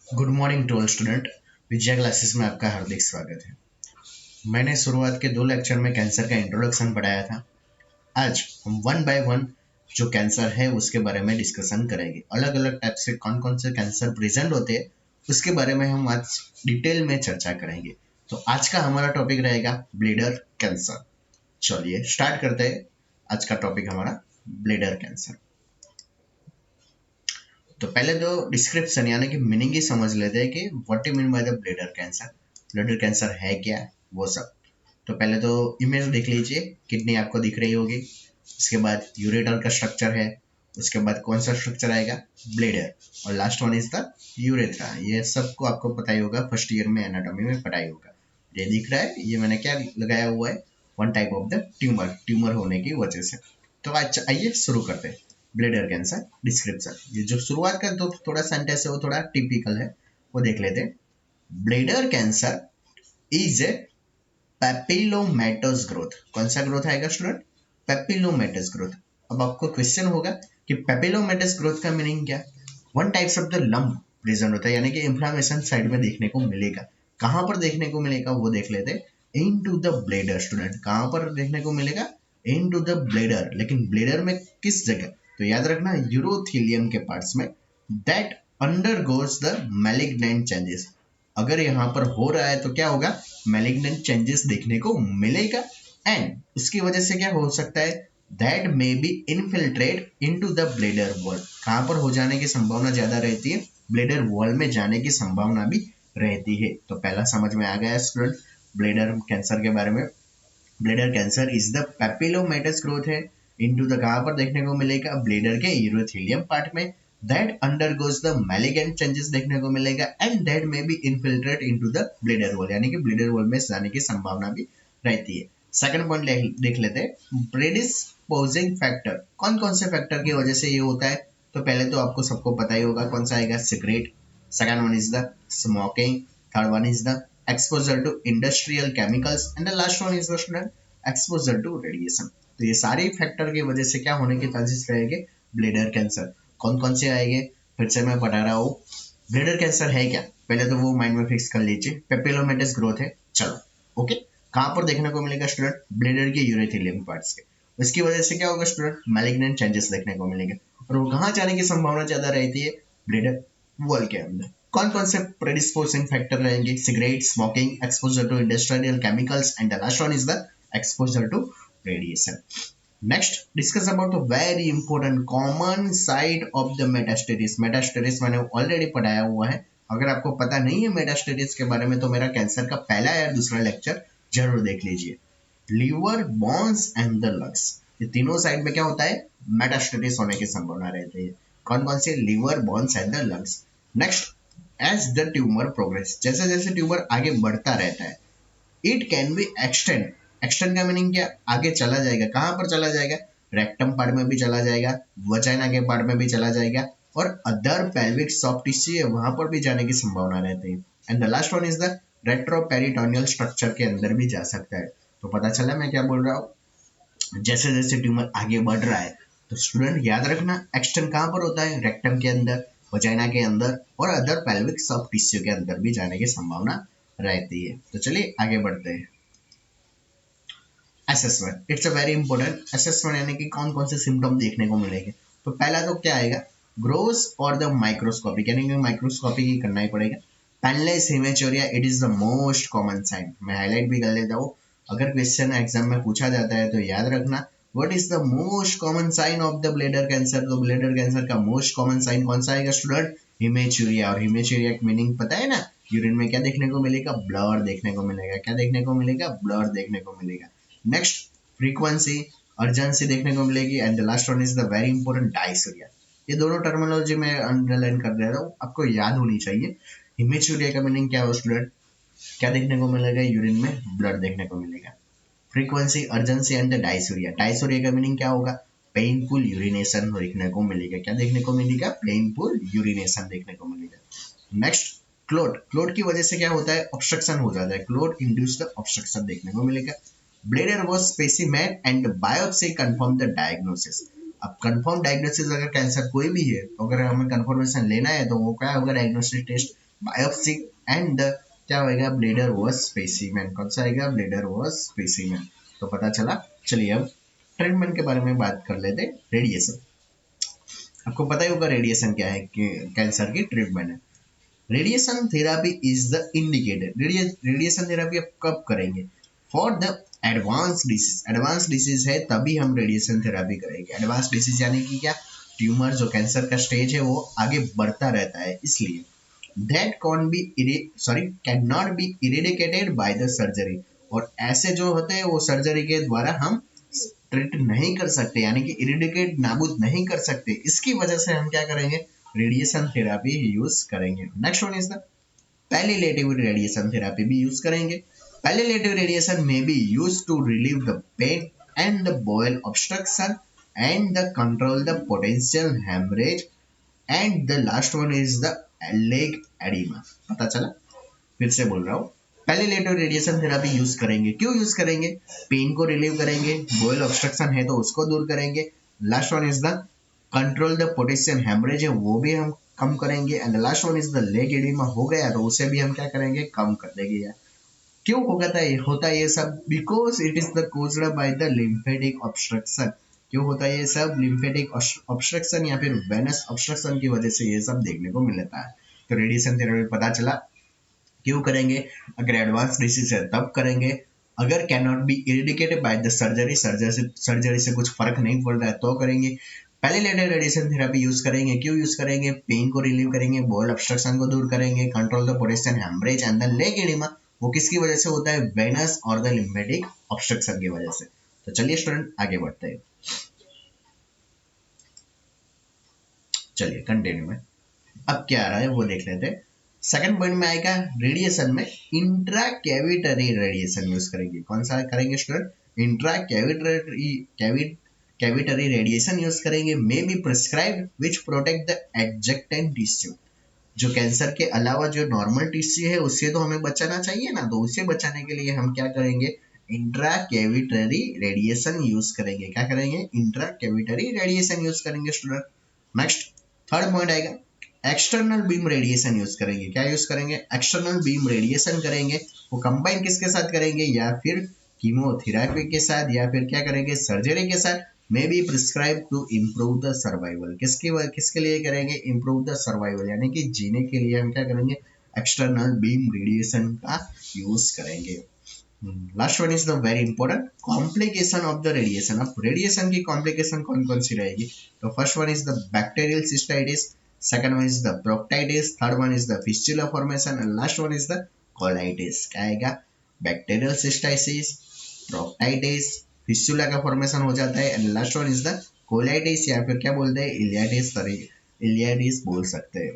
Good morning to all student. Vijay classes में आपका हार्दिक स्वागत है। मैंने शुरुआत के 2 लेक्चर में कैंसर का इंट्रोडक्शन पढ़ाया था। आज हम वन बाय वन जो कैंसर है उसके बारे में डिस्कशन करेंगे। अलग अलग टाइप से कौन कौन से कैंसर प्रेजेंट होते हैं उसके बारे में हम आज डिटेल में चर्चा करेंगे। तो आज का हमारा टॉपिक रहेगा ब्लैडर कैंसर। चलिए स्टार्ट करते हैं। आज का टॉपिक हमारा ब्लैडर कैंसर। तो पहले तो डिस्क्रिप्शन यानी कि मीनिंग ही समझ लेते हैं कि what you mean by the bladder cancer. Bladder cancer है क्या, वो सब। तो पहले तो इमेज देख लीजिए, किडनी आपको दिख रही होगी। उसके बाद यूरेटर का स्ट्रक्चर है। उसके बाद कौन सा स्ट्रक्चर आएगा, ब्लेडर। और last one is the urethra. ये सबको आपको पता ही होगा, फर्स्ट ईयर में एनाटॉमी में पढ़ाई होगा। ये दिख रहा है, ये मैंने क्या लगाया हुआ है, one type of the tumour, tumour होने की वजह से। तो आज आइए शुरू करते हैं। Bladder cancer description. ये जो शुरुआत का तो थोड़ा सेंटेंस है वो थोड़ा टिपिकल है, वो देख लेते हैं। Bladder cancer is a papillomatous growth. कौन सा ग्रोथ आएगा स्टूडेंट, पेपिलोमेटस ग्रोथ। अब आपको क्वेश्चन होगा कि पेपिलोमेटस ग्रोथ का मीनिंग क्या। One types of the lump present होता है, यानी कि इंफ्लामेशन साइड में देखने को मिलेगा। कहां पर देखने को मिलेगा वो देख लेते हैं। इन टू द ब्लेडर स्टूडेंट, कहां पर देखने को मिलेगा, इन टू द ब्लेडर। लेकिन ब्लेडर में किस जगह, तो याद रखना यूरोथीलियम के पार्ट्स में। That undergoes the malignant changes. अगर यहाँ पर हो रहा है तो क्या होगा, मैलिग्नेंट चेंजेस देखने को मिलेगा। एंड उसकी वजह से क्या हो सकता है, that may be infiltrate into the bladder wall. कहां पर हो जाने की संभावना ज्यादा रहती है, ब्लेडर वॉल में जाने की संभावना भी रहती है। तो पहला समझ में आ गया स्टूडेंट ब्लेडर कैंसर के बारे में। Bladder cancer is the papillomatous growth है। इनटू द कहां पर देखने को मिलेगा, ब्लेडर के यूरोथीलियम पार्ट में। That undergoes the malignant changes देखने को मिलेगा and that may be infiltrate into the bladder wall, यानी कि ब्लेडर वॉल में जाने की संभावना भी रहती है। सेकंड पॉइंट देख लेते हैं, प्रेडिस्पोजिंग फैक्टर। कौन कौन से फैक्टर की वजह से ये होता है, तो पहले तो आपको सबको पता ही होगा कौन सा आएगा, cigarette. Second one is the smoking. Third one is the exposure to industrial chemicals and the last one is the student exposure to radiation। तो ये सारे फैक्टर की वजह से क्या होने के चांसेस रहेंगे, ब्लैडर कैंसर। कौन कौन से आएंगे, फिर से मैं बता रहा हूँ। ब्लैडर कैंसर है क्या, पहले तो वो माइंड में फिक्स कर लीजिए, पेपिलोमेटस ग्रोथ है। चलो ओके, कहाँ पर देखने को मिलेगा स्टूडेंट, ब्लैडर के यूरेथीलियम पार्ट्स के। उसकी वजह से क्या होगा स्टूडेंट, मैलिग्नेंट चेंजेस देखने को मिलेंगे। और वो कहाँ जाने की संभावना ज्यादा रहती है, ब्लैडर वॉल के अंदर। कौन कौन से प्रेडिस्पोजिंग फैक्टर रहेंगे, cigarette, smoking, exposure to industrial chemicals and the last one is the exposure to radiation. Next discuss about the very important common site of the metastasis. Metastasis मैंने already पढ़ाया हुआ है। अगर आपको पता नहीं है मेटास्टेसिस के बारे में तो मेरा कैंसर का पहला या दूसरा लेक्चर जरूर देख लीजिए। Liver, bones and the lungs, ये तीनों साइड में क्या होता है, मेटास्टेसिस होने की संभावना रहती है। कौन कौन से, liver, bones and the lungs. Next, as the tumour progress, जैसे जैसे ट्यूमर आगे बढ़ता रहता है, it can be extend. Extend का मीनिंग क्या, आगे चला जाएगा। कहां पर चला जाएगा, रेक्टम पार्ट में भी चला जाएगा, वजाइना के पार्ट में भी चला जाएगा, और अदर पेल्विक सॉफ्ट टिश्यू है वहां पर भी जाने की संभावना रहती है। And the last one is the retroperitoneal structure के अंदर भी जा सकता है। तो पता चला मैं क्या बोल रहा हूँ, जैसे जैसे ट्यूमर आगे बढ़ रहा है तो स्टूडेंट याद रखना, एक्सटेंड कहां पर होता है, रेक्टम के अंदर, वजाइना के अंदर, और अदर पेल्विक सॉफ्ट टिश्यू के अंदर भी जाने की संभावना रहती है। तो चलिए आगे बढ़ते हैं। Assessment, it's a very important. Assessment यानी कि कौन कौन से सिम्टम देखने को मिलेंगे। तो पहला तो क्या आएगा, ग्रोस और द माइक्रोस्कोपिक, यानी कि माइक्रोस्कोपिक ही करना ही पड़ेगा। Painless haematuria, it is the most common sign. मैं हाईलाइट भी कर लेता हूँ, अगर क्वेश्चन एग्जाम में पूछा जाता है तो याद रखना, what is the most common sign of the bladder cancer. तो ब्लैडर कैंसर का मोस्ट कॉमन साइन कौन सा आएगा स्टूडेंट, हिमेचुरिया। और हिमेचुरिया का मीनिंग पता है ना, यूरिन में क्या देखने को मिलेगा, ब्लड देखने को मिलेगा। क्या देखने को मिलेगा, ब्लड देखने को मिलेगा। नेक्स्ट, फ्रीक्वेंसी, अर्जेंसी देखने को मिलेगी। And the last one is the very important, dysuria. ये दोनों टर्मिनोलॉजी में अंडरलाइन कर दे रहा हूँ, आपको याद होनी चाहिए। हिमेचुरिया का मीनिंग क्या है स्टूडेंट, क्या देखने को मिलेगा, यूरिन में ब्लड देखने को मिलेगा। Frequency, urgency and the dysuria. Dysuria का मीनिंग क्या होगा, पेनफुल यूरिनेशन देखने को मिलेगा। क्या देखने को मिलेगा, पेनफुल यूरिनेशन देखने को मिलेगा। Next, clot. क्लोट की वजह से क्या होता है, ऑब्स्ट्रक्शन हो जाता है। क्लोट इंड्यूस्ड ऑब्स्ट्रक्शन देखने को मिलेगा। Bladder was specimen and biopsy confirm the diagnosis। अब कंफर्म डायग्नोसिस, अगर कैंसर कोई भी है तो अगर हमें कंफर्मेशन लेना है तो वो क्या होगा, diagnostic test biopsy and the क्या होएगा, ब्लेडर वॉज स्पेसिमेन। कौन सा आएगा, ब्लेडर वॉज स्पेसिमेन। तो पता चला। चलिए अब ट्रीटमेंट के बारे में बात कर लेते। रेडिएशन, आपको पता ही होगा रेडिएशन क्या है, कि कैंसर की ट्रीटमेंट है। Radiation therapy is the indicated, radiation therapy आप कब करेंगे, for the advance disease, advance disease है तभी हम रेडिएशन थेरापी करेंगे। एडवांस डिसीज यानी कि क्या, ट्यूमर जो कैंसर का स्टेज है वो आगे बढ़ता रहता है, इसलिए that can be can not be eradicated by the surgery, और ऐसे जो होते हैं वो सर्जरी के द्वारा हम ट्रीट नहीं कर सकते, यानी कि इरेडिकेट नाबूद नहीं कर सकते। इसकी वजह से हम क्या करेंगे, रेडिएशन थेरापी यूज करेंगे। Next one is the palliative radiation therapy भी यूज करेंगे। पैलिएटिव रेडिएशन में be use to relieve the pain and the bowel obstruction and the control the potential haemorrhage and the last one is the leg oedema. पता चला, फिर से बोल रहा हूँ, पैलिएटिव रेडिएशन थेरापी यूज करेंगे, क्यों यूज करेंगे, पेन को रिलीव करेंगे, बॉयल ऑब्स्ट्रक्शन है तो उसको दूर करेंगे, last one is the control the potassium haemorrhage है वो भी हम कम करेंगे, and last one is the leg oedema, हो गया तो उसे भी हम क्या करेंगे, कम कर देंगे। यार क्यों होता है ये सब, because it is the caused by the lymphatic obstruction. क्यों होता है ये सब, लिम्फेटिक ऑब्स्ट्रक्शन या फिर वेनस ऑब्स्ट्रक्शन की वजह से ये सब देखने को मिलता है। तो रेडिएशन थेरेपी पता चला क्यों करेंगे, अगर एडवांस डिसीज है तब करेंगे, अगर can not be eradicated by the surgery से कुछ फर्क नहीं पड़ रहा है तो करेंगे। पैलिएटिव रेडिएशन थेरेपी यूज करेंगे, क्यों यूज करेंगे, पेन को रिलीव करेंगे, बॉयल ऑब्स्ट्रक्शन को दूर करेंगे, control the potassium haemorrhage and the leg oedema, वो किसकी वजह से होता है, वेनस और द लिम्फेटिक ऑब्स्ट्रक्शन की वजह से। तो चलिए स्टूडेंट आगे बढ़ते हैं, चलिए कंटिन्यू में अब क्या आ रहा है वो देख लेते हैं। सेकंड पॉइंट में आएगा, रेडिएशन में इंट्रा कैविटरी रेडिएशन यूज करेंगे। कौन सा करेंगे student, intracavitary radiation use करेंगे, may be prescribed which protect the adjacent tissue. जो कैंसर के अलावा जो नॉर्मल टिश्यू है उससे तो हमें बचाना चाहिए ना, तो उसे बचाने के लिए हम क्या करेंगे, इंट्रा कैविटरी रेडिएशन यूज करेंगे। क्या करेंगे, इंट्रा कैविटरी रेडिएशन यूज करेंगे स्टूडेंट। नेक्स्ट थर्ड पॉइंट आएगा, एक्सटर्नल बीम रेडिएशन यूज करेंगे। क्या यूज करेंगे, एक्सटर्नल बीम रेडिएशन करेंगे, वो कंबाइन किसके साथ करेंगे, या फिर कीमोथेरेपी के साथ, या फिर क्या करेंगे, सर्जरी के साथ, may be prescribe to improve the survival. किसके लिए करेंगे, इम्प्रूव द सर्वाइवल, यानी कि जीने के लिए हम क्या करेंगे, एक्सटर्नल बीम रेडिएशन का यूज करेंगे। Last one is the very important, complication of the radiation. अब रेडिएशन की कॉम्प्लिकेशन कौन कौन सी रहेगी, तो first one is the bacterial cystitis, second one is the proctitis, third one is the fistula formation and last one is the colitis। क्या आएगा, bacterial सिस्टाइसिस, प्रोक्टाइटिस, fistula का formation हो जाता है, and last one is the colitis या फिर क्या बोलते हैं, इलियाटिस, इलियाटिस बोल सकते हैं।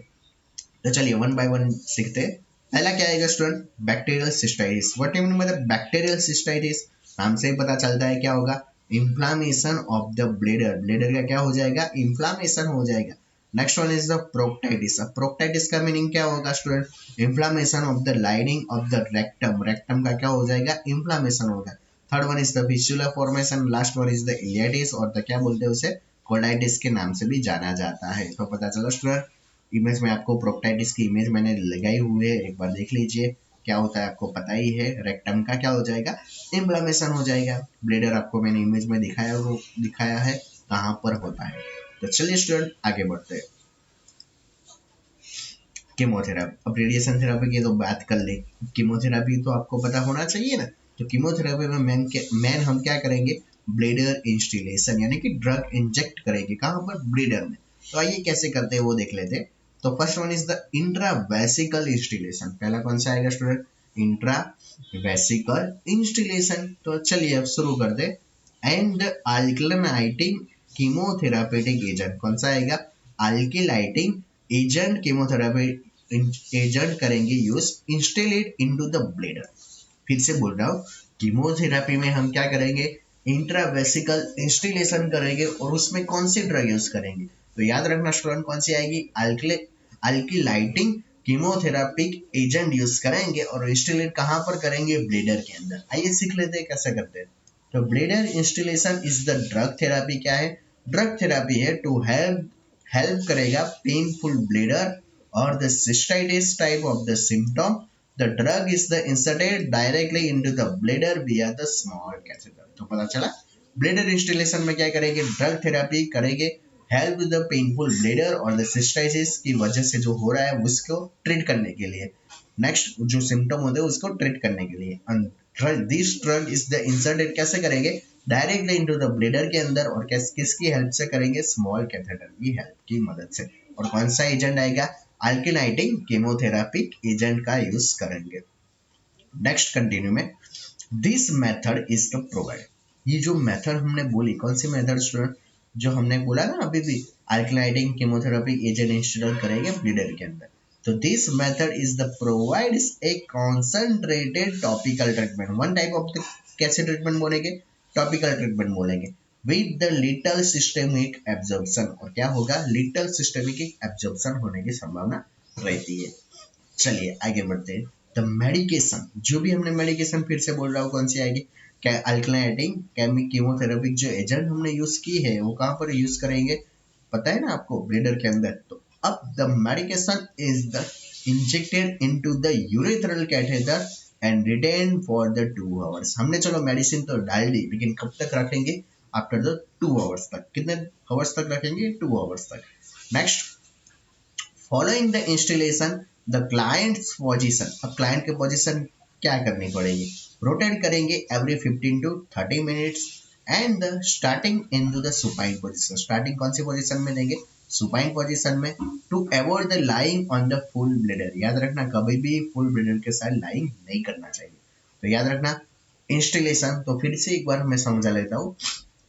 तो चलिए वन बाय वन सीखते हैं। पहला क्या आएगा student, bacterial cystitis. What you mean by the bacterial cystitis, नाम से ही पता चलता है क्या होगा, inflammation of the bladder, bladder का क्या हो जाएगा, इंफ्लामेशन हो जाएगा। Next one is the proctitis. अब प्रोक्टाइटिस का मीनिंग क्या होगा student, inflammation of the lining of the rectum, rectum का क्या हो जाएगा, इंफ्लामेशन होगा। Third one is the fistula formation, last one is the इलियाटिस और द क्या बोलते हैं उसे, कोलाइटिस के नाम से भी जाना जाता है। तो पता चला स्टूडेंट, इमेज में आपको प्रोक्टाइटिस की इमेज मैंने लगाई हुई है, एक बार देख लीजिए क्या होता है, आपको पता ही है, रेक्टम का क्या हो जाएगा, इंफ्लामेशन हो जाएगा। ब्लेडर आपको मैंने इमेज में दिखाया है कहाँ पर होता है। तो चलिए स्टूडेंट आगे बढ़ते हैं। कीमोथेरापी, अब रेडिएशन थेरापी की तो बात कर ले, कीमोथेरापी तो आपको पता होना चाहिए ना। तो कीमोथेरापी में मैन हम क्या करेंगे, ब्लेडर इंस्टिलेशन यानी कि ड्रग इंजेक्ट करेंगे, कहाँ पर, ब्लेडर में। तो आइए कैसे करते हैं वो देख लेते हैं। तो first one is the intravesical instillation. पहला कौन सा आएगा स्टूडेंट, इंट्रावेसिकल इंस्टिलेशन। तो चलिए अब शुरू कर दे। एंड अल्किलाइटिंग कीमोथेरापेटिक एजेंट, कौन सा आएगा, अल्किलाइटिंग एजेंट, कीमोथेरापी एजेंट करेंगे यूज, इंस्टिलेट इनटू द ब्लेडर। फिर से बोल रहा हूँ, कीमोथेरापी में हम क्या करेंगे, इंट्रावेसिकल इंस्टिलेशन करेंगे, और उसमें कौन सी ड्रग यूज करेंगे, तो याद रखना स्टूडेंट कौन सी आएगी, अल्किलाइटिंग कीमोथेरापिक एजेंट यूज करेंगे, और इंस्टिलेट कहाँ पर करेंगे, ब्लेडर के अंदर। आइए सीख लेते हैं कैसे करते हैं। तो bladder instillation is the drug therapy. क्या है, ड्रग थेरापी है टू हेल्प करेगा painful bladder or the cystitis type of the symptom, the drug is the inserted directly into the bladder via the small catheter. तो पता चला bladder installation में क्या करेंगे, ड्रग थेरेपी करेंगे, help with the painful bladder और the सिस्टाइसिस की वजह से जो हो रहा है उसको ट्रीट करने के लिए, नेक्स्ट जो सिम्टम होते हैं उसको ट्रीट करने के लिए। This drug is the inserted कैसे करेंगे, डायरेक्टली इनटू द ब्लेडर के अंदर, और किसकी हेल्प से करेंगे, स्मॉल कैथेटर की हेल्प की मदद से। और कौन सा एजेंट आएगा, अल्किनाइटिंग केमोथेरापिक एजेंट का यूज करेंगे। नेक्स्ट कंटिन्यू में, this method is the provide, ये जो मेथड हमने बोली, कौन सी मेथड स्टूडेंट, जो हमने बोला ना अभी भी, अल्किनाइटिंग केमोथेरेपी एजेंट इंस्टॉल करेंगे ब्लीडर के अंदर। तो this method is the provides a concentrated topical treatment, one type of the, कैसे ट्रीटमेंट बोलेंगे, टॉपिकल ट्रीटमेंट बोलेंगे, with the little systemic absorption, और क्या होगा, लिटल सिस्टेमिक एब्जॉर्प्शन होने की संभावना रहती है। चलिए आगे बढ़ते हैं। द मेडिकेशन, जो भी हमने मेडिकेशन फिर से बोल रहा हूँ, कौन सी आएगी, क्या अल्कलाइटिंग कीमोथेरेपिक जो एजेंट हमने यूज की है वो कहाँ पर यूज करेंगे, पता है ना आपको, ब्लीडर के अंदर। तो अब द medication is the injected into the urethral catheter and retain for the 2 hours. हमने चलो मेडिसिन तो डाल दी, लेकिन कब तक रखेंगे, आफ्टर द 2 आवर्स तक। कितने आवर्स तक रखेंगे, 2 आवर्स तक। Next, following the installation the clients position, अब क्लाइंट की पोजीशन क्या करनी पड़ेगी, रोटेट करेंगे every 15 to 30 minutes and starting into the supine position, starting कौन सी पोजीशन में देंगे, सुपाइन पोजीशन में, to avoid the lying on the full bladder. याद रखना कभी भी फुल ब्लेडर के साथ लाइंग नहीं करना चाहिए। तो याद रखना इंस्टॉलेशन, तो फिर से एक बार मैं समझा लेता हूँ,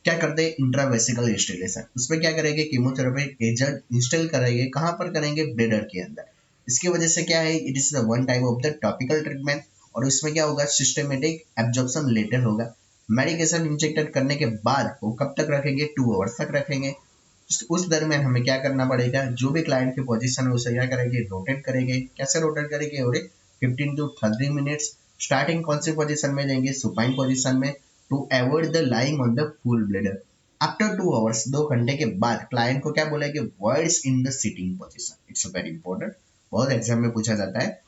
क्या करते हैं, इंट्रावेसिकल इंस्टॉलेशन, उसमें क्या करेंगे, कीमोथेरेपी एजेंट इंस्टॉल करेंगे, कहाँ पर करेंगे, ब्लेडर के अंदर। इसकी वजह से क्या है, it is the one type of the topical treatment, और उसमें क्या होगा, सिस्टमेटिक एब्जॉर्प्शन लेटर होगा। मेडिकेशन इंजेक्टेड करने के बाद वो कब तक रखेंगे, 2 आवर्स तक रखेंगे। उस दरमियान हमें क्या करना पड़ेगा, जो भी क्लाइंट की पोजीशन है उसे क्या करेंगे, रोटेट करेंगे। कैसे रोटेट करेंगे, और 15 to 30 मिनट्स, स्टार्टिंग कौन सी पोजीशन में देंगे, सुपाइन पोजीशन में, to avoid the lying on the full bladder. After 2 hours, 2 घंटे के बाद क्लाइंट को क्या बोलेंगे, words in the sitting position, it's very important, बहुत एग्जाम में पूछा जाता है।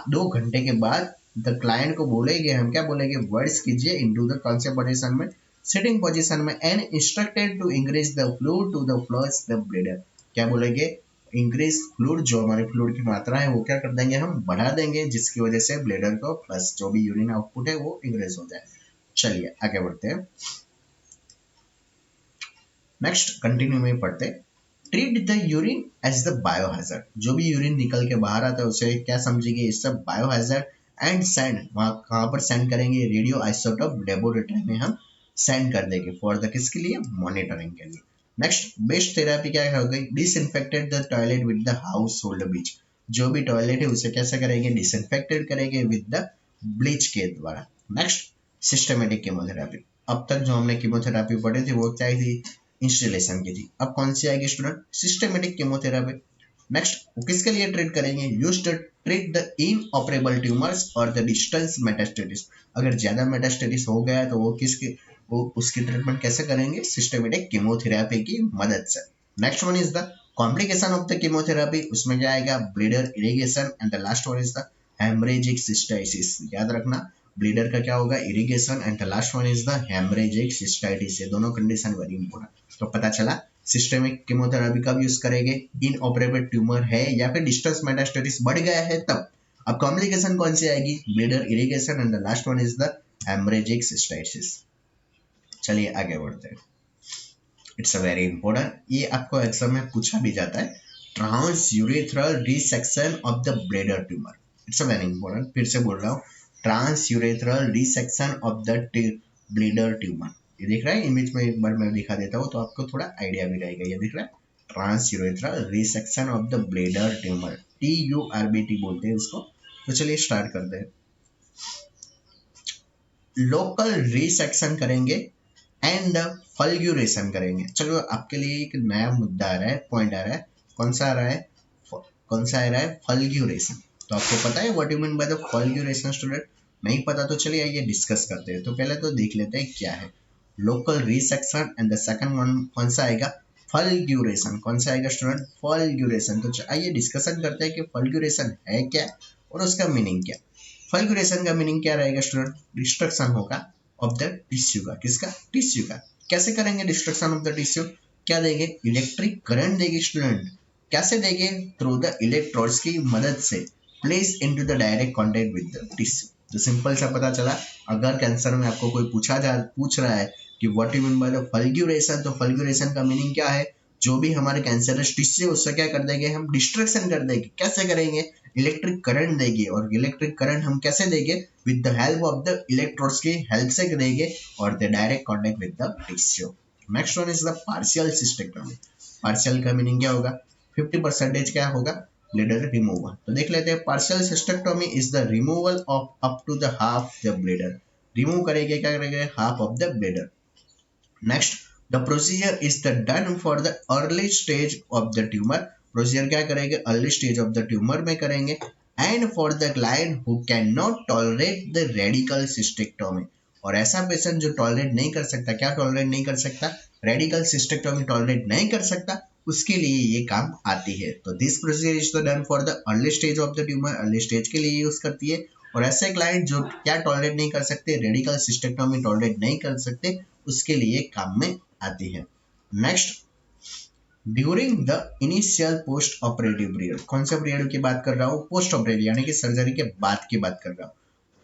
2 घंटे के बाद द क्लाइंट को बोलेंगे, हम क्या बोलेंगे, वर्ड्स कीजिए इनटू द कौन से पोजीशन में, सिटिंग पोजीशन में, and instructed to increase the fluid to the flush the bladder. क्या बोलेंगे, इंक्रीज फ्लूइड, जो हमारे फ्लूइड की मात्रा है वो क्या कर देंगे, हम बढ़ा देंगे, जिसकी वजह से ब्लेडर को प्लस जो भी यूरिन आउटपुट है वो इंक्रीज हो जाए। चलिए आगे बढ़ते हैं। नेक्स्ट कंटिन्यू में पढ़ते, treat the urine as the biohazard, जो भी यूरिन निकल के बाहर आता है उसे क्या समझिए, इट्स अ बायोहैजर्ड, एंड सेंड, वहाँ कहाँ पर सेंड करेंगे, रेडियो आइसोटोप लेबोरेटरी में हम सेंड कर देंगे, फॉर द किसके लिए, मॉनिटरिंग के लिए। नेक्स्ट, बेस्ट थेरेपी क्या हो गई, disinfected the toilet with the house hold bleach, जो भी टॉयलेट है उसे कैसे करेंगे, डिसइंफेक्टेड करेंगे विद द ब्लीच के द्वारा। नेक्स्ट, सिस्टमेटिक कीमोथेरेपी, अब तक जो हमने कीमोथेरेपी पढ़ी थी वो क्या थी, इंस्टॉलेशन की थी। अब कौन सी आएगी स्टूडेंट, सिस्टमेटिक कीमोथेरेपी। नेक्स्ट, वो किसके लिए ट्रीट करेंगे, used to treat the inoperable tumours और द डिस्टेंस मेटास्टेटिस, अगर ज्यादा मेटास्टेटिस हो गया है तो वो किसके, वो उसकी ट्रीटमेंट कैसे करेंगे, सिस्टमेटिक कीमोथेरेपी की मदद से। Next one is the complication of the chemotherapy, उसमें क्या आएगा, bleeder irrigation, and the last one is the haemorrhagic cystitis. याद रखना ब्लीडर का क्या होगा, irrigation, and the last one is the haemorrhagic cystitis, ये दोनों कंडीशन वेरी इंपॉर्टेंट। तो पता चला सिस्टेमिक कीमोथेरेपी कब यूज करेंगे, इन ऑपरेबल ट्यूमर है या फिर डिस्टेंस मेटास्टेटिस बढ़ गया है तब। अब कॉम्प्लिकेशन कौन सी आएगी, bleeder irrigation, and the last one is the haemorrhagic cystitis. चलिए आगे बढ़ते हैं, इट्स अ वेरी इंपॉर्टेंट, ये आपको एग्जाम में पूछा भी जाता है, trans urethral dissection of the bladder tumour, it's a very important, फिर से बोल रहा हूँ, trans urethral dissection of the bladder tumour. ये दिख रहा है इमेज में, एक बार मैं दिखा देता हूँ तो आपको थोड़ा आइडिया भी रहेगा। ये दिख रहा है, trans urethral resection of the bladder tumour, TURBT बोलते हैं उसको। तो चलिए स्टार्ट करते हैं। लोकल रिसेक्शन करेंगे एंड फल्ग्यूरेशन करेंगे। चलो आपके लिए एक नया मुद्दा आ रहा है, पॉइंट आ रहा है, कौन सा आ रहा है, कौन सा आ रहा है, फल्ग्यूरेशन। तो आपको पता है what you mean by the fulguration student, नहीं पता तो चलिए आइए डिस्कस करते हैं। तो पहले तो देख लेते हैं क्या है local resection, and the second one कौन सा आएगा, फल्ग्यूरेशन। कौन सा आएगा स्टूडेंट? फल्ग्यूरेशन। तो आइए डिस्कशन करते हैं कि फल्ग्यूरेशन है क्या और उसका मीनिंग क्या। फल्ग्यूरेशन का मीनिंग क्या रहेगा स्टूडेंट? डिस्ट्रक्शन होगा ऑफ द टिश्यू का। किसका? टिश्यू का। कैसे करेंगे डिस्ट्रक्शन ऑफ द टिश्यू? क्या देंगे? इलेक्ट्रिक करंट देगी स्टूडेंट। कैसे देंगे? थ्रू द इलेक्ट्रोड्स की मदद से, place into the direct contact with the tissue. तो सिंपल सा पता चला। अगर कैंसर में आपको कोई पूछ रहा है कि what you mean by the fulguration, तो फल्ग्यूरेशन का मीनिंग क्या है? जो भी हमारे कैंसरस टिश्यू उससे क्या कर देंगे? हम डिस्ट्रक्शन कर देंगे। कैसे करेंगे? इलेक्ट्रिक करंट देंगे। और इलेक्ट्रिक करंट हम कैसे देंगे? With the help of the electrodes की हेल्प से देंगे और the direct contact with the tissue. Next one is the partial cystectomy. Partial का मीनिंग क्या होगा? 50% क्या होगा? Bladder removal. तो देख लेते हैं। Partial cystectomy is the removal of up to the half the bladder. Remove करेंगे, क्या करेंगे? Half of the bladder. Next, the procedure is the done for the early stage of the tumour. Procedure क्या करेंगे? Early stage of the tumour में करेंगे। And for the client who can not tolerate the radical cystectomy. और ऐसा patient जो tolerate नहीं कर सकता, क्या टॉलरेट नहीं कर सकता? रेडिकल सिस्टेक्टोमी टॉलरेट नहीं कर सकता, उसके लिए ये काम आती है। तो this procedure is done for the early stage of the tumour. Early stage के लिए यूज करती है। और ऐसे क्लाइंट जो क्या टॉलरेट नहीं कर सकते? रेडिकल सिस्टेक्टोमी टॉलरेट नहीं कर सकते, उसके लिए काम में आती है। Next, during the initial post operative period. कौन सा पीरियड की बात कर रहा हूँ? पोस्ट ऑपरेटिव, यानी कि सर्जरी के बाद की बात कर रहा हूँ।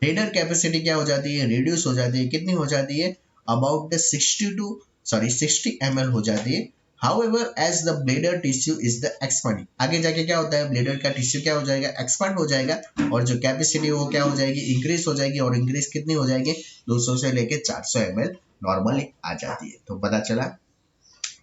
ब्लेडर कैपेसिटी क्या हो जाती है? रिड्यूस हो जाती है। कितनी हो जाती है? अबाउट द 60 ml हो जाती है। However, as the bladder tissue is the expanding, आगे जाके क्या होता है? ब्लेडर का टिश्यू क्या हो जाएगा? एक्सपांड हो जाएगा। और जो कैपेसिटी वो क्या हो जाएगी? इंक्रीज हो जाएगी। और इंक्रीज कितनी हो जाएगी? 200 से लेके 400 ml नॉर्मली आ जाती है। तो पता चला।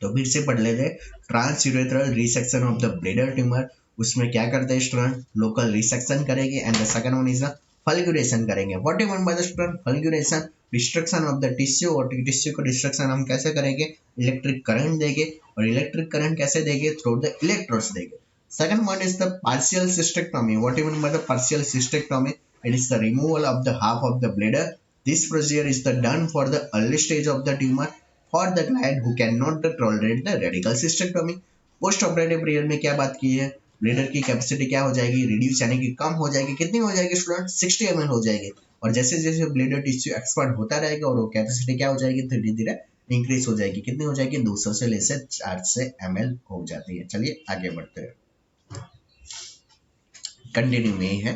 तो फिर से पढ़ लेते हैं। Transurethral resection of the bladder tumour. उसमें क्या करते हैं स्टूडेंट? लोकल रिसेक्शन करेंगे। And the second one is the fulguration करेंगे। What you mean by the student? Fulguration, destruction of the tissue. और टिश्यू को डिस्ट्रक्शन हम कैसे करेंगे? इलेक्ट्रिक करंट देंगे। और इलेक्ट्रिक करंट कैसे देंगे? थ्रू द इलेक्ट्रोड्स देंगे। Second one is the partial cystectomy. What do you mean by the partial cystectomy? It is the removal of the half of the bladder. This procedure is the done for the early stage of the tumor for the client who cannot tolerate the radical cystectomy. Post operative period में क्या बात की है? Bladder की capacity क्या हो जाएगी? Reduce, यानी कि कम हो जाएगी। कितनी हो जाएगी स्टूडेंट? 60 ml हो जाएगी। और जैसे जैसे ब्लेडर टिश्यू एक्सपांड होता रहेगा और वो कैपेसिटी क्या हो जाएगी? धीरे धीरे इंक्रीज हो जाएगी। कितनी हो जाएगी? 200 से लेकर 400 ml हो जाती है। चलिए आगे बढ़ते हैं। कंटिन्यू में ही है।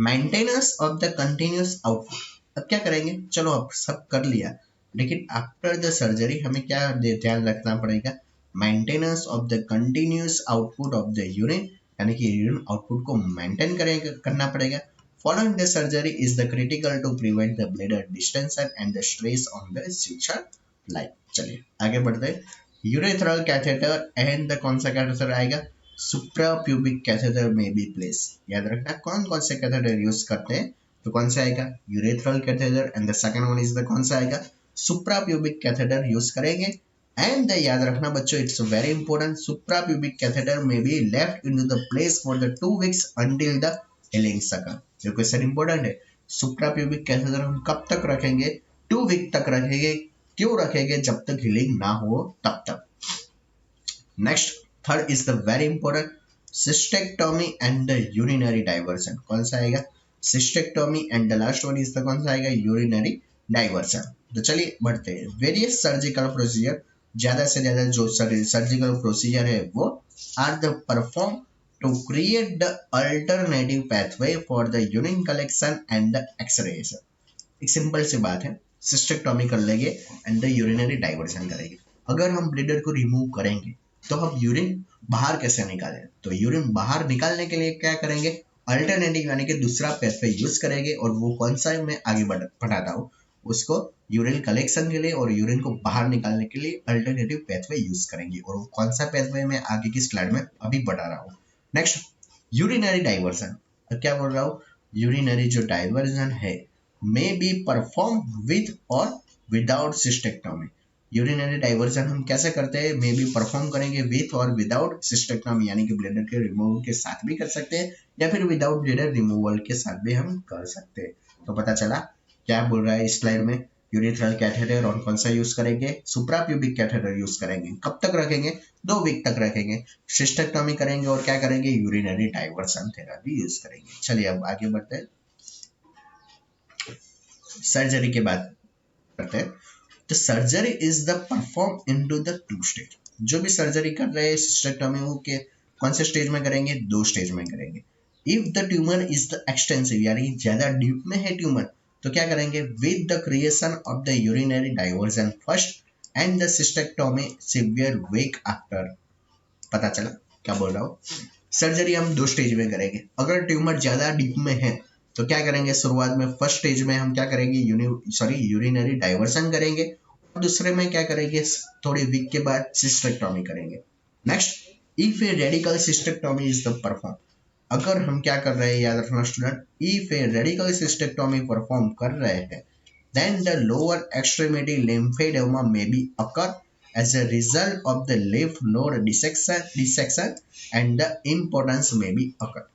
Maintenance of the continuous output. अब क्या करेंगे? चलो अब सब कर लिया, लेकिन आफ्टर द सर्जरी हमें क्या ध्यान रखना पड़ेगा? Maintenance of the continuous output of the urine, यानी कि यूरिन आउटपुट को मेंटेन करना पड़ेगा। Following the surgery is the critical to prevent the bladder distension and the stress on the future life. चलिए आगे बढ़ते हैं। यूरेथ्रल कैथेटर एंड द कौन सा कैथेटर आएगा? सुप्राप्यूबिक कैथेटर में बी प्लेस। याद रखना कौन कौन से कैथेटर यूज करते हैं। तो कौन सा आएगा? Urethral catheter. And the second one is the कौन सा आएगा? सुप्राप्यूबिक कैथेटर यूज करेंगे। एंड याद रखना बच्चों, it's very important, suprapubic catheter में be left into the place for the 2 weeks until the healing occur. ये क्वेश्चन इंपॉर्टेंट है। सुप्राप्यूबिक कैथेटर हम कब तक रखेंगे? 2 week तक रखेंगे। क्यों रखेंगे? जब तक हीलिंग ना हो तब तक। Next, third is the very important, cystectomy and the urinary diversion. कौन सा आएगा? Cystectomy. And the last one is the कौन सा आएगा? Urinary diversion. तो चलिए बढ़ते हैं। वेरियस सर्जिकल प्रोसीजर, ज्यादा से ज्यादा जो सर्जिकल प्रोसीजर है वो are the perform to create the alternative pathway for the urine collection and the excretion. एक सिंपल सी बात है, सिस्टेक्टोमी कर लेंगे एंड द यूरिनरी डाइवर्सन करेंगे। अगर हम ब्लेडर को रिमूव करेंगे तो हम यूरिन बाहर कैसे निकालें? तो यूरिन बाहर निकालने के लिए क्या करेंगे? अल्टरनेटिव, यानी कि दूसरा पाथवे यूज करेंगे। और वो कौन सा है मैं आगे बढ़ाता हूँ। उसको यूरिन कलेक्शन के लिए और यूरिन को बाहर निकालने के लिए अल्टरनेटिव पाथवे यूज करेंगे। और वो कौन सा पाथवे मैं आगे की स्लाइड में अभी बढ़ा रहा हूँ। Next, urinary diversion. क्या बोल रहा हूँ? यूरिनरी जो डाइवर्जन है may be performed with or without cystectomy। Urinary diversion हम कैसे करते हैं? मे बी परफॉर्म करेंगे विथ और विदाउट सिस्टेक्टोमी, यानी कि ब्लेडर के रिमूवल के साथ भी कर सकते हैं या फिर विदाउट ब्लेडर रिमूवल के साथ भी हम कर सकते हैं। तो पता चला क्या बोल रहा है इस स्लाइड में? यूरिथ्रल कैथेटर और कौन सा यूज करेंगे, सुप्राप्यूबिक कैथेटर यूज करेंगे। कब तक रखेंगे, 2 वीक तक रखेंगे। सिस्टेक्टोमी करेंगे और क्या करेंगे, यूरिनरी डाइवर्सन थेरेपी यूज करेंगे। चलिए अब आगे बढ़ते हैं, सर्जरी के बाद करते हैं। तो surgery is the perform into the 2 stage. जो भी सर्जरी कर रहे हैं सिस्टेक्टोमी वो के कौन से स्टेज में करेंगे, 2 स्टेज में करेंगे। If the tumour is the extensive, यानी ज्यादा डीप में है ट्यूमर, तो क्या करेंगे, with the creation of the urinary diversion first and the cystectomy several week after. पता चला क्या बोल रहा हूँ। सर्जरी हम 2 स्टेज में करेंगे। अगर ट्यूमर ज्यादा डीप में है तो क्या करेंगे, शुरुआत में फर्स्ट स्टेज में हम क्या करेंगे, यूरिनरी डाइवर्सन करेंगे, और दूसरे में क्या करेंगे, थोड़ी वीक के बाद सिस्टेक्टोमी करेंगे। Next, if a radical cystectomy is the perform, अगर हम क्या कर रहे हैं, याद रखना student, if a radical cystectomy perform कर रहे हैं, then the lower extremity lymphedema may be occur as a result of the lymph node dissection and the impotence may be occur।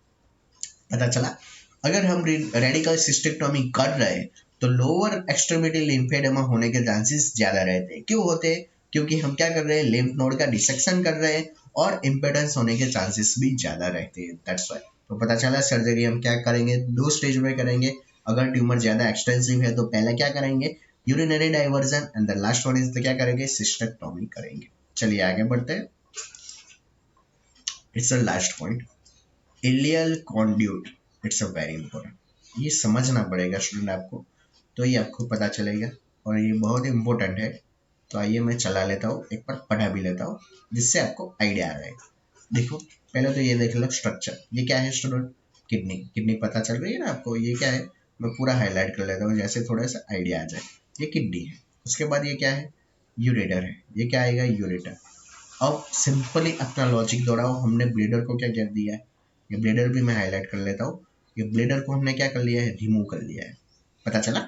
पता चला, अगर हम रेडिकल सिस्टेक्टोमी कर रहे हैं तो लोअर एक्सट्रीमिटी लिम्फेडेमा होने के चांसेस ज्यादा रहते हैं। क्यों होते हैं, क्योंकि हम क्या कर रहे हैं, लिम्फ नोड का डिसेक्शन कर रहे हैं और इम्पेडेंस होने के चांसेस भी ज्यादा रहते हैं, दैट्स व्हाई। तो पता चला सर्जरी हम क्या करेंगे, 2 स्टेज में करेंगे। अगर ट्यूमर ज्यादा एक्सटेंसिव है तो पहले क्या करेंगे, urinary diversion, and the last one is तो क्या करेंगे, सिस्टेक्टोमी करेंगे। चलिए आगे बढ़ते हैं, it's a last point, ileal conduit. It's a very important, ये समझना पड़ेगा स्टूडेंट आपको, तो ये आपको पता चलेगा और ये बहुत इंपॉर्टेंट है। तो आइए मैं चला लेता हूँ, एक बार पढ़ा भी लेता हूँ जिससे आपको आइडिया आ जाएगा। देखो पहले तो ये देख लो स्ट्रक्चर, ये क्या है स्टूडेंट, किडनी। किडनी पता चल रही है ना आपको, ये क्या है, मैं पूरा हाईलाइट कर लेता हूँ जैसे थोड़ा सा आइडिया आ जाए। ये किडनी है, उसके बाद ये क्या है, यूरेटर है, ये क्या आएगा, यूरेटर। अब सिंपली अपना लॉजिक दोहराओ, हमने ब्लीडर को क्या कर दिया है, ये ब्लीडर भी मैं हाईलाइट कर लेता हूँ। ये ब्लीडर को हमने क्या कर लिया है, रिमूव कर लिया है। पता चला,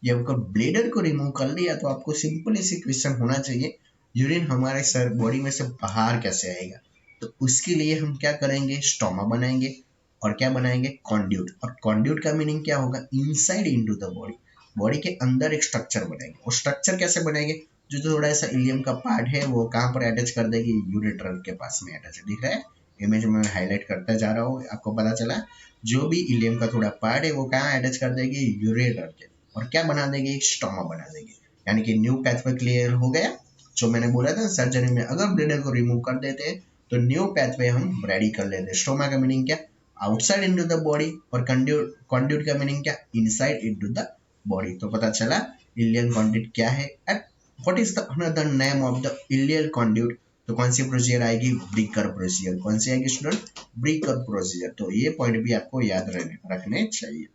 ये अगर ब्लीडर को रिमूव कर लिया तो आपको सिंपल इसी क्वेश्चन होना चाहिए, यूरिन हमारे सर बॉडी में से बाहर कैसे आएगा। तो उसके लिए हम क्या करेंगे, स्टोमा बनाएंगे और क्या बनाएंगे, कॉन्ड्यूट। और कॉन्ड्यूट का मीनिंग क्या होगा, inside into the body, body के अंदर एक स्ट्रक्चर बनाएंगे। और स्ट्रक्चर कैसे बनाएंगे, जो थोड़ा सा इलियम का पार्ट है वो कहाँ पर अटैच कर देगी, यूरेटर के पास में अटैच है, दिख रहा है, इमेज में हाईलाइट करता जा रहा हूँ, आपको पता चला। जो भी इलियम का थोड़ा पार्ट है वो कहाँ अटैच कर देगी, यूरेटर के, और क्या बना देंगे, एक स्टोमा बना देंगे। यानी कि न्यू पैथवे क्लियर हो गया। जो मैंने बोला था सर्जरी में अगर ब्लीडर को रिमूव कर देते हैं तो न्यू पैथवे हम रेडी कर लेते हैं। स्टोमा का मीनिंग क्या, आउटसाइड इनटू द बॉडी, और कंड्यूट का मीनिंग क्या, इनसाइड इनटू द बॉडी। तो पता चला इलियल कंड्यूट क्या है, and what is the another name of the ileal conduit. तो कौन सी प्रोसीजर आएगी, ब्रीकर प्रोसीजर। कौन सी आएगी स्टूडेंट, ब्रीकर प्रोसीजर। तो ये पॉइंट भी आपको याद रखने चाहिए।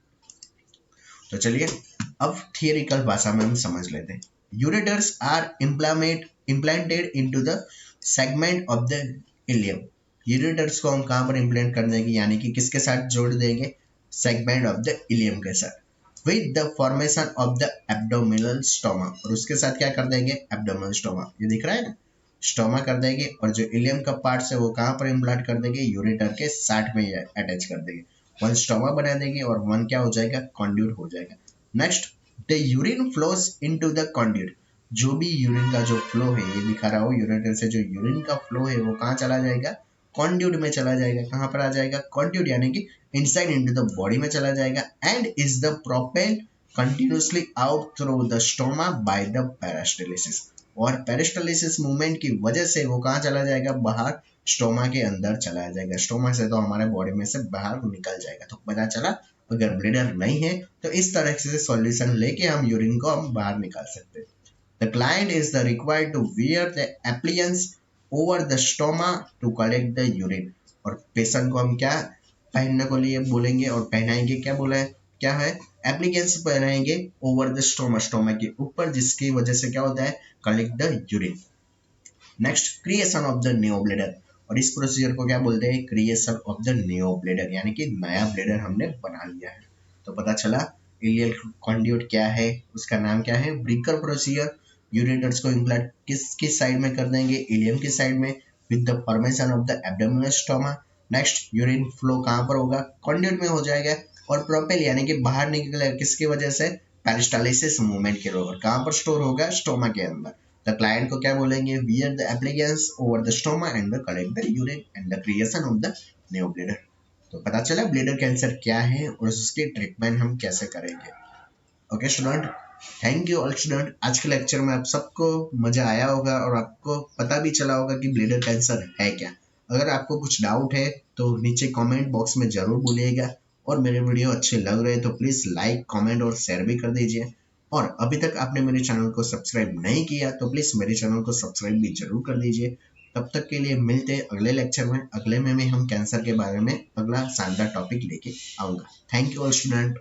तो चलिए अब थियरिकल भाषा में हम समझ लेते हैं। Ureters are implanted into the segment of the ileum. Ureters को हम कहाँ पर इम्प्लांट कर देंगे, यानी कि किसके साथ जोड़ देंगे, सेगमेंट ऑफ द इलियम के साथ, with the formation of the abdominal stoma. और उसके साथ क्या कर देंगे, एब्डोमिनल स्टोमा, ये दिख रहा है ना, स्टोमा कर देंगे। और जो इलियम का पार्ट है वो कहाँ पर इम्प्लांट कर देंगे, यूरेटर के साथ में अटैच कर देंगे। वन स्टोमा बना देंगे और वन क्या हो जाएगा, कॉन्ड्यूट हो जाएगा। Next, the urine flows into the conduit. जो भी यूरिन का जो फ्लो है, ये दिखा रहा हूँ, यूरेटर से जो यूरिन का फ्लो है वो कहाँ चला जाएगा, कॉन्ड्यूट में चला जाएगा। कहाँ पर आ जाएगा, कॉन्ड्यूट, यानी कि इनसाइड इनटू द बॉडी में चला जाएगा, and is the propelled continuously out through the stoma by the peristalsis. और पेरिस्टालिसिस मूवमेंट की वजह से वो कहाँ चला जाएगा, बाहर स्टोमा के अंदर चला जाएगा। स्टोमा से तो हमारे बॉडी में से बाहर निकल जाएगा। तो पता चला अगर ब्लीडर नहीं है तो इस तरह से सॉल्यूशन लेके हम यूरिन को हम बाहर निकाल सकते हैं। The client is the required to wear the appliance over the stoma to collect the urine. और पेशेंट को हम क्या पहनने को लिए बोलेंगे और पहनाएंगे, क्या बोला है, क्या है, एप्लीकेंस पहनाएंगे ओवर द स्टोमा, स्टोमा के ऊपर, जिसकी वजह से क्या होता है, collect the urine. Next, creation of the new bleeder. और इस प्रोसीजर को क्या बोलते हैं, creation of the new bleeder, यानी कि नया ब्लीडर हमने बना लिया है। तो पता चला इलियल कॉन्ड्यूट क्या है, उसका नाम क्या है, ब्रीकर प्रोसीजर। यूरेटर्स को इम्प्लांट किस साइड में कर देंगे, इलियम की साइड में, with the formation of the abdominal stoma. Next, urine flow कहाँ पर होगा, कॉन्ड्यूट में हो जाएगा। और प्रोपेल यानी कि बाहर निकलेगा किसकी वजह से, पेरिस्टालिसिस मूवमेंट के रोल, कहाँ पर स्टोर होगा, स्टोमा के अंदर। द क्लाइंट को क्या बोलेंगे, wear the appliances over the stoma and collect the urine and the creation of the new bladder. तो पता चला ब्लीडर कैंसर क्या है और उसकी ट्रीटमेंट हम कैसे करेंगे। Okay student, thank you all student. आज के लेक्चर में आप सबको मजा आया होगा और आपको पता भी चला होगा कि ब्लीडर कैंसर है क्या। अगर आपको कुछ डाउट है तो नीचे कमेंट बॉक्स में जरूर बोलिएगा, और मेरे वीडियो अच्छे लग रहे तो प्लीज लाइक कमेंट और शेयर भी कर दीजिए। और अभी तक आपने मेरे चैनल को सब्सक्राइब नहीं किया तो प्लीज मेरे चैनल को सब्सक्राइब भी जरूर कर दीजिए। तब तक के लिए मिलते अगले लेक्चर में। अगले में हम कैंसर के बारे में अगला शानदार टॉपिक लेके आऊंगा। Thank you all student.